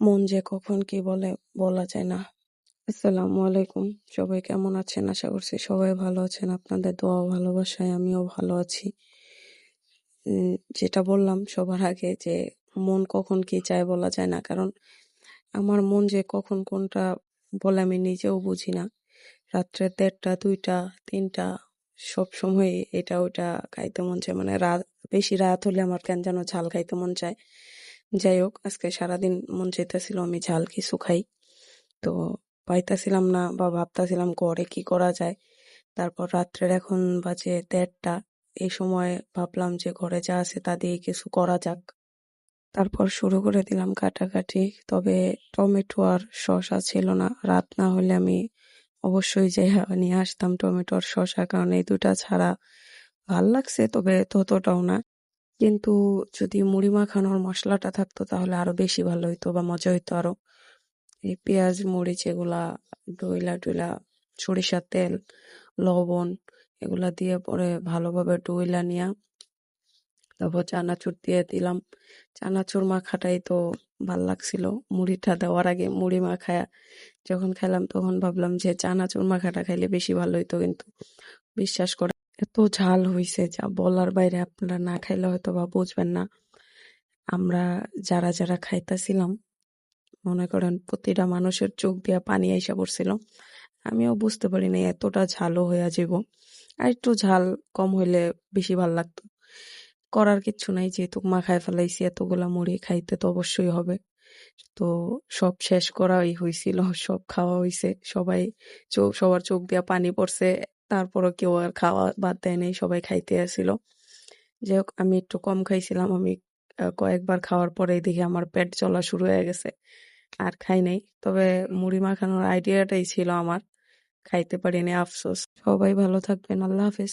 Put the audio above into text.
মন যে কখন কি বলে বলা যায় না। আসসালামু আলাইকুম। সবাই কেমন আছেন? আশা করছি সবাই ভালো আছেন। আপনাদের দোয়া ও ভালোবাসায় আমিও ভালো আছি। যেটা বললাম সবার আগে যে মন কখন কি চায় বলা যায় না। কারণ আমার মন যে কখন কোনটা বলে আমি নিজেও বুঝি না। রাত্রে ১:৩০, ২টা, ৩টা সবসময় এটা ওটা খাইতে মন চায়। মানে বেশি রাত হলে আমার কেন যেন ঝাল খাইতে মন চায়। যাই হোক, আজকে সারাদিন মন চাইতেছিল আমি ঝাল কিছু খাই। তো পাইতাছিলাম না বা ভাবতাছিলাম ঘরে কি করা যায়। তারপর রাত্রের এখন বাজে ১:৩০। এই সময় ভাবলাম যে ঘরে যা আছে তা দিয়ে কিছু করা যাক। তারপর শুরু করে দিলাম কাটাকাটি। তবে টমেটো আর শসা ছিল না। রাত না হলে আমি অবশ্যই যাইয়া নিয়ে আসতাম টমেটো আর শসা, কারণ এই দুটা ছাড়া ভাল লাগছে, তবে ততটাও না। কিন্তু যদি মুড়ি মাখানোর মশলাটা থাকতো তাহলে আরো বেশি ভালো হইতো বা মজা হইতো আরো। এই পেঁয়াজ মরিচ এগুলা ডইলা টইলা, সরিষার তেল, লবণ এগুলা দিয়ে পরে ভালোভাবে ডইলা নিয়া তারপর চানাচুর দিয়ে দিলাম। চানাচুর মাখাটাই তো ভাল লাগছিল। মুড়িটা দেওয়ার আগে মুড়ি মাখায়া যখন খেলাম তখন ভাবলাম যে চানাচুর মাখাটা খাইলে বেশি ভালো হইতো, কিন্তু বিশ্বাস করে এত ঝাল হইছে যা বলার বাইরে। আপনারা না খাইলে হয়তো বা বুঝবেন না। আমরা যারা যারা খাইতাছিলাম, মনে করেন প্রতিটা মানুষের চোখ দিয়া পানি আইসা পড়ছিল। আমিও বুঝতে পারি নাই এতটা ঝালও হইয়া যাব। আর একটু ঝাল কম হইলে বেশি ভাল লাগতো। করার কিচ্ছু নাই, যেহেতু মাখায় ফেলাইছি এতগুলা মুড়ি, খাইতে তো অবশ্যই হবে। তো সব শেষ করাই হইছিল, সব খাওয়া হইছে। সবার চোখ দিয়া পানি পড়ছে। তারপরও কেউ আর খাওয়া বাদ দেয় নাই, সবাই খাইতে আসছিল। যাই হোক, আমি একটু কম খাইছিলাম। আমি কয়েকবার খাওয়ার পরেই দেখি আমার পেট জ্বলা শুরু হয়ে গেছে। আর খাই নাই। তবে মুড়ি মাখানোর আইডিয়াটাই ছিল আমার। খাইতে পারিনি, আফসোস। সবাই ভালো থাকবেন। আল্লাহ হাফেজ।